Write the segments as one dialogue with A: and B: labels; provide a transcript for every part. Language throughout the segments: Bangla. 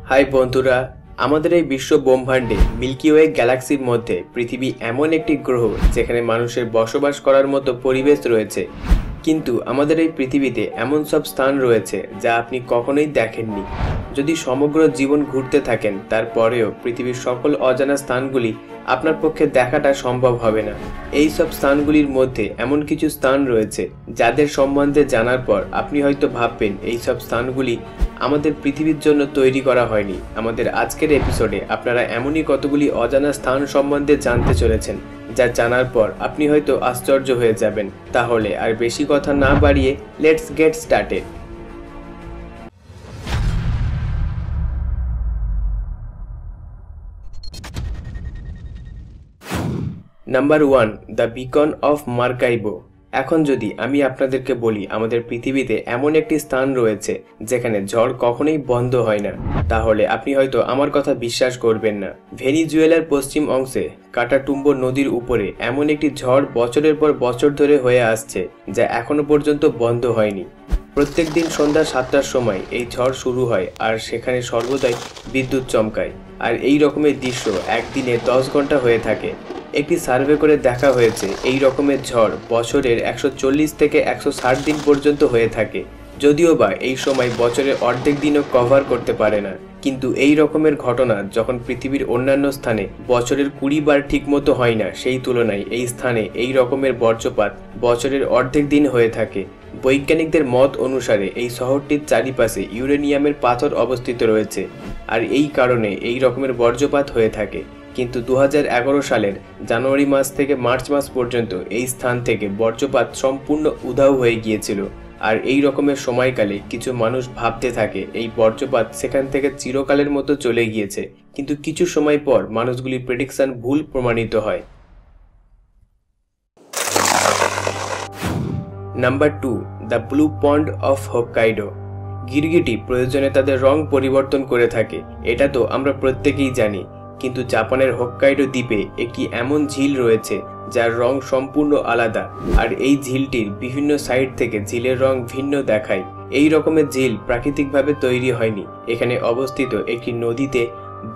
A: হাই বন্ধুরা, আমাদের এই বিশ্ব ব্রহ্মাণ্ডে মিল্কি ওয়ে গ্যালাক্সির মধ্যে পৃথিবী এমন একটি গ্রহ যেখানে মানুষের বসবাস করার মতো পরিবেশ রয়েছে। কিন্তু আমাদের এই পৃথিবীতে এমন সব স্থান রয়েছে যা আপনি কখনোই দেখেননি। যদি সমগ্র জীবন ঘুরতে থাকেন তারপরেও পৃথিবীর সকল অজানা স্থানগুলি আপনার পক্ষে দেখাটা সম্ভব হবে না। এই সব স্থানগুলির মধ্যে এমন কিছু স্থান রয়েছে যাদের সম্বন্ধে জানার পর আপনি হয়তো ভাববেন এই সব স্থানগুলি আমাদের পৃথিবীর জন্য তৈরি করা হয়নি। আমাদের আজকের এপিসোডে আপনারা এমনই কতগুলি অজানা স্থান সম্বন্ধে জানতে চলেছেন যা জানার পর আপনি হয়তো আশ্চর্য হয়ে যাবেন। তাহলে আর বেশি কথা না বাড়িয়ে let's get started. Number 1, the beacon of Maracaibo. এখন যদি আমি আপনাদেরকে বলি আমাদের পৃথিবীতে এমন একটি স্থান রয়েছে যেখানে ঝড় কখনোই বন্ধ হয় না, তাহলে আপনি হয়তো আমার কথা বিশ্বাস করবেন না। ভেনিজুয়েলার পশ্চিম অংশে কাটাটুম্বো নদীর উপরে এমন একটি ঝড় বছরের পর বছর ধরে হয়ে আসছে যা এখনো পর্যন্ত বন্ধ হয়নি। প্রত্যেক দিন সন্ধ্যা 7টার সময় এই ঝড় শুরু হয় আর সেখানে সর্বদাই বিদ্যুৎ চমকায়। আর এই রকমের দৃশ্য একদিনে 10 ঘন্টা হয়ে থাকে। একটি সার্ভে করে দেখা হয়েছে এই রকমের ঝড় বছরের 140 থেকে 160 দিন পর্যন্ত হয়ে থাকে। যদিও বা এই সময় বছরের অর্ধেক দিনও কভার করতে পারে না, কিন্তু এই রকমের ঘটনা যখন পৃথিবীর অন্যান্য স্থানে বছরের 20 বার ঠিক মতো হয় না, সেই তুলনায় এই স্থানে এই রকমের বজ্রপাত বছরের অর্ধেক দিন হয়ে থাকে। বৈজ্ঞানিকদের মত অনুসারে এই শহরটির চারিপাশে ইউরেনিয়ামের পাথর অবস্থিত রয়েছে আর এই কারণে এই রকমের বজ্রপাত হয়ে থাকে। কিন্তু 2011 সালের জানুয়ারি মাস থেকে মার্চ মাস পর্যন্ত এই স্থান থেকে বজ্রপাত সম্পূর্ণ উধাও হয়ে গিয়েছিল। আর এই রকমের সময়কালে কিছু মানুষ ভাবতে থাকে এই বজ্রপাত সেখান থেকে চিরকালের মতো চলে গিয়েছে, কিন্তু কিছু সময় পর মানুষগুলির প্রেডিকশন ভুল প্রমাণিত হয়। Number 2, the blue pond of Hokkaido. গিরগিটি প্রয়োজনে তাদের রং পরিবর্তন করে থাকে, এটা তো আমরা প্রত্যেকেই জানি। কিন্তু জাপানের হোক্কাইডো দ্বীপে একটি এমন ঝিল রয়েছে যার রং সম্পূর্ণ আলাদা, আর এই ঝিলটির বিভিন্ন সাইড থেকে ঝিলের রং ভিন্ন দেখায়। এই রকমের ঝিল প্রাকৃতিকভাবে তৈরি হয়নি, এখানে অবস্থিত একটি নদীতে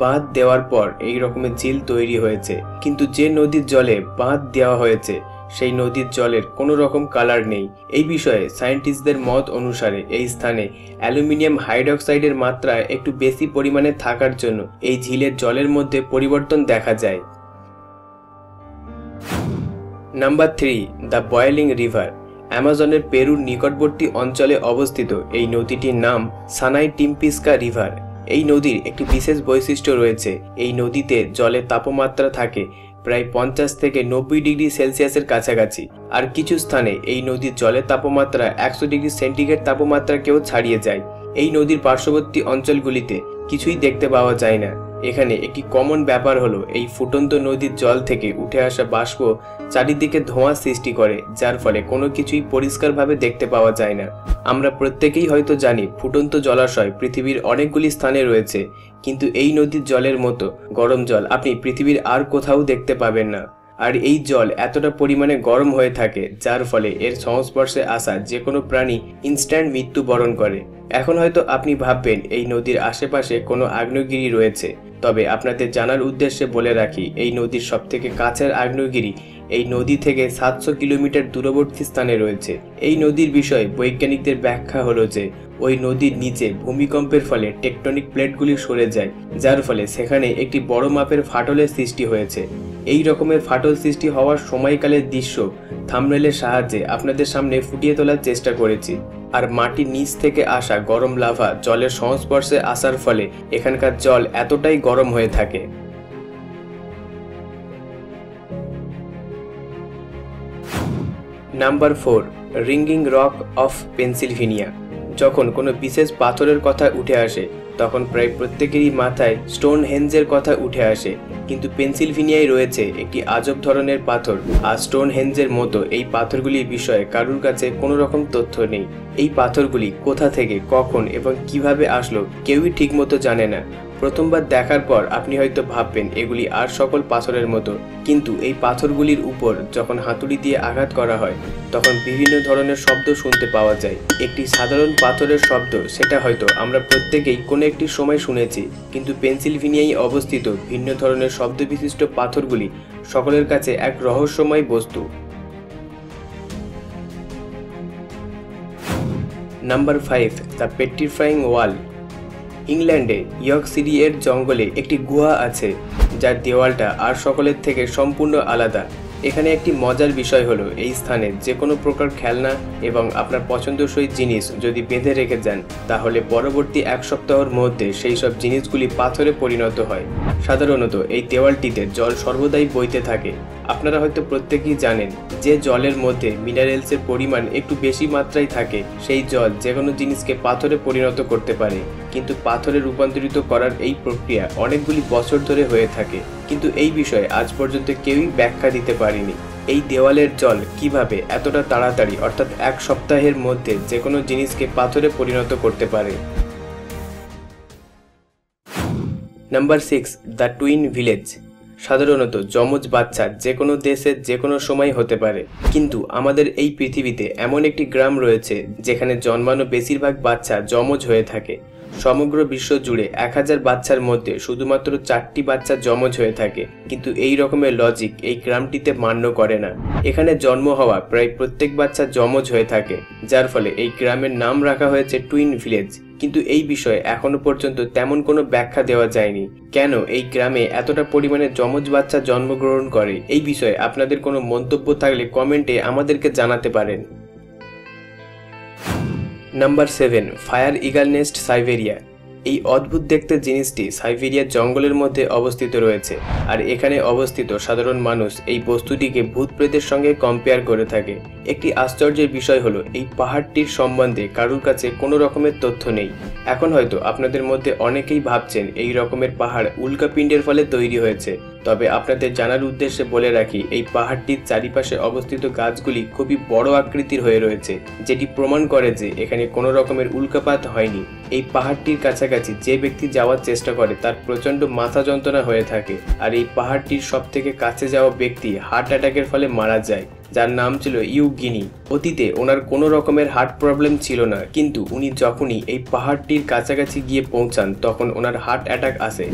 A: বাঁধ দেওয়ার পর এই রকমের ঝিল তৈরি হয়েছে। কিন্তু যে নদীর জলে বাঁধ দেওয়া হয়েছে সেই নদীর জলের কোনো রকম কালার নেই। এই বিষয়ে সায়েন্টিস্টদের মত অনুসারে এই স্থানে অ্যালুমিনিয়াম হাইড্রক্সাইডের মাত্রা একটু বেশি পরিমাণে থাকার জন্য এই ঝিলের জলের মধ্যে পরিবর্তন দেখা যায়। Number 3, the boiling river. অ্যামাজনের পেরুর নিকটবর্তী অঞ্চলে অবস্থিত এই নদীটির নাম সানাই টিম্পিস্কা রিভার। এই নদীর একটি বিশেষ বৈশিষ্ট্য রয়েছে, এই নদীতে জলের তাপমাত্রা থাকে প্রায় 50 থেকে 90 ডিগ্রি সেলসিয়াসের কাছাকাছি। আর কিছু স্থানে এই নদীর জলের তাপমাত্রা 100 ডিগ্রি সেন্টিগ্রেড তাপমাত্রাকেও ছাড়িয়ে যায়। এই নদীর পার্শ্ববর্তী অঞ্চলগুলিতে কিছুই দেখতে পাওয়া যায় না। এখানে একটি কমন ব্যাপার হলো এই ফুটন্ত নদীর জল থেকে উঠে আসা বাষ্প চারিদিকে ধোঁয়া সৃষ্টি করে, যার ফলে কোনো কিছুই পরিষ্কারভাবে দেখতে পাওয়া যায় না। আমরা প্রত্যেকেই হয়তো জানি ফুটন্ত জলাশয় পৃথিবীর অনেকগুলি স্থানে রয়েছে, কিন্তু এই নদীর জলের মতো গরম জল আপনি পৃথিবীর আর কোথাও দেখতে পাবেন না। আর এই জল এতটা পরিমাণে গরম হয়ে থাকে যার ফলে এর সংস্পর্শে আসা যে কোনো প্রাণী ইনস্ট্যান্ট মৃত্যুবরণ করে। এখন হয়তো আপনি ভাববেন এই নদীর আশেপাশে কোনো আগ্নেয়গিরি রয়েছে, তবে আপনাদের জানার উদ্দেশ্যে বলে রাখি এই নদীর সবথেকে কাছের আগ্নেয়গিরি এই নদী থেকে 700 কিলোমিটার দূরবর্তী স্থানে রয়েছে। এই নদীর বিষয়ে বৈজ্ঞানিকদের ব্যাখ্যা হলো যে ওই নদীর নিচে ভূমিকম্পের ফলে টেকটনিক প্লেটগুলি সরে যায়, যার ফলে সেখানে একটি বড় মাপের ফাটলের সৃষ্টি হয়েছে। এই রকমের ফাটল সৃষ্টি হওয়ার সময়কালের দৃশ্য থাম্বনেলের সাহায্যে আপনাদের সামনে ফুটিয়ে তোলার চেষ্টা করেছি। আর মাটির নিচ থেকে আসা গরম লাভা জলের সংস্পর্শে আসার ফলে এখানকার জল এতটাই গরম হয়ে থাকে। Number 4, ringing rock of Pennsylvania. যখন কোনো বিশেষ পাথরের কথা উঠে আসে তখন প্রায় প্রত্যেকেরই মাথায় স্টোনহেঞ্জের কথা উঠে আসে, কিন্তু পেনসিলভেনিয়ায় রয়েছে একটি আজব ধরনের পাথর, আর স্টোনহেঞ্জের মতো এই পাথরগুলির বিষয়ে কারুর কাছে কোনো রকম তথ্য নেই। এই পাথরগুলি কোথা থেকে, কখন এবং কিভাবে আসলো কেউই ঠিকমতো জানে না। প্রথমবার দেখার পর আপনি হয়তো ভাববেন এগুলি আর সকল পাথরের মতো, কিন্তু এই পাথরগুলির উপর যখন হাতুড়ি দিয়ে আঘাত করা হয় তখন বিভিন্ন ধরনের শব্দ শুনতে পাওয়া যায়। একটি সাধারণ পাথরের শব্দ, সেটা হয়তো আমরা প্রত্যেকেই কোনো একটি সময় শুনেছি, কিন্তু পেনসিলভেনিয়ায় অবস্থিত ভিন্ন ধরনের শব্দ বিশিষ্ট পাথরগুলি সকলের কাছে এক রহস্যময় বস্তু। নাম্বার 5, দ্য পেট্রিফাইং ওয়াল। ইংল্যান্ডে ইয়র্কশায়ার এর জঙ্গলে একটি গুহা আছে যার দেওয়ালটা আর সকলের থেকে সম্পূর্ণ আলাদা। এখানে একটি মজার বিষয় হলো এই স্থানে যে কোনো প্রকার খেলনা এবং আপনার পছন্দসই জিনিস যদি বেঁধে রেখে যান তাহলে পরবর্তী 1 সপ্তাহের মধ্যে সেই সব জিনিসগুলি পাথরে পরিণত হয়। সাধারণত এই দেওয়ালটিতে জল সর্বদাই বইতে থাকে। আপনারা হয়তো প্রত্যেকেই জানেন যে জলের মধ্যে মিনারেলসের পরিমাণ একটু বেশি মাত্রায় থাকে সেই জল যে কোনো জিনিসকে পাথরে পরিণত করতে পারে, কিন্তু পাথরে রূপান্তরিত করার এই প্রক্রিয়া অনেকগুলি বছর ধরে হয়ে থাকে, কিন্তু এই বিষয়ে আজ পর্যন্ত কেউই ব্যাখ্যা দিতে পারেনি। এই দেওয়ালের জল কিভাবে এতটা তাড়াতাড়ি অর্থাৎ 1 সপ্তাহের মধ্যে যে কোনো জিনিসকে পাথরে পরিণত করতে পারে। Number 6, the twin village. সাধারণত যমজ বাচ্চা যে কোনো দেশে যে কোনো সময় হতে পারে, কিন্তু আমাদের এই পৃথিবীতে এমন একটি গ্রাম রয়েছে যেখানে জন্মানো বেশিরভাগ বাচ্চা যমজ হয়ে থাকে। সমগ্র বিশ্ব জুড়ে 1000 বাচ্চার মধ্যে শুধুমাত্র 4টি বাচ্চা যমজ হয়ে থাকে, কিন্তু এই রকমের লজিক এই গ্রামটিতে মান্য করে না। এখানে জন্ম হওয়া প্রায় প্রত্যেক বাচ্চা যমজ হয়ে থাকে, যার ফলে এই গ্রামের নাম রাখা হয়েছে টুইন ভিলেজ। কিন্তু এই বিষয়ে এখনো পর্যন্ত তেমন কোনো ব্যাখ্যা দেওয়া যায়নি। কেন এই গ্রামে এতটা পরিমাণে যমজ বাচ্চা জন্মগ্রহণ করে, এই বিষয়ে আপনাদের কোনো মন্তব্য থাকলে কমেন্টে আমাদেরকে জানাতে পারেন। Number 7, fire eagle nest, Siberia. এই অদ্ভুত দেখতে জিনিসটি সাইবেরিয়ার জঙ্গলের মধ্যে অবস্থিত রয়েছে, আর এখানে অবস্থিত সাধারণ মানুষ এই বস্তুটিকে ভূত প্রেতের সঙ্গে কম্পেয়ার করে থাকে। একটি আশ্চর্যের বিষয় হলো এই পাহাড়টির সম্বন্ধে কারোর কাছে কোনো রকমের তথ্য নেই। এখন হয়তো আপনাদের মধ্যে অনেকেই ভাবছেন এই রকমের পাহাড় উল্কাপিণ্ডের ফলে তৈরি হয়েছে, তবে আপনাদের জানার উদ্দেশ্যে বলে রাখি এই পাহাড়টির চারিপাশে অবস্থিত গাছগুলি খুবই বড় আকৃতির হয়ে রয়েছে, যেটি প্রমাণ করে যে এখানে কোনো রকমের উল্কাপাত হয়নি। এই পাহাড়টির কাছাকাছি যে ব্যক্তি যাওয়ার চেষ্টা করে তার প্রচন্ড মাথা যন্ত্রণা হয়ে থাকে, আর এই পাহাড়টির সব থেকে কাছে যাওয়া ব্যক্তি হার্ট অ্যাটাকের ফলে মারা যায়, যার নাম ছিল ইউগিনি। অতীতে ওনার কোনো রকমের হার্ট প্রবলেম ছিল না, কিন্তু উনি যখনই এই পাহাড়টির কাছাকাছি গিয়ে পৌঁছান তখন ওনার হার্ট অ্যাটাক আসে।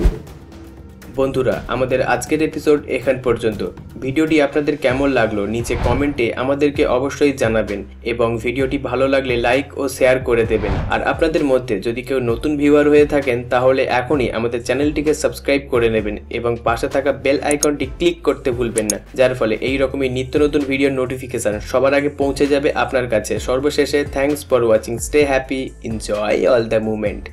A: বন্ধুরা, আমাদের আজকের এপিসোড এখান পর্যন্ত। ভিডিওটি আপনাদের কেমন লাগলো নিচে কমেন্টে আমাদেরকে অবশ্যই জানাবেন, এবং ভিডিওটি ভালো লাগলে লাইক ও শেয়ার করে দেবেন। আর আপনাদের মধ্যে যদি কেউ নতুন ভিউয়ার হয়ে থাকেন তাহলে এখনই আমাদের চ্যানেলটিকে সাবস্ক্রাইব করে নেবেন এবং পাশে থাকা বেল আইকনটি ক্লিক করতে ভুলবেন না, যার ফলে এই রকমই নিত্য নতুন ভিডিওর নোটিফিকেশন সবার আগে পৌঁছে যাবে আপনার কাছে। সর্বশেষে thanks for watching, stay happy, enjoy all the movement.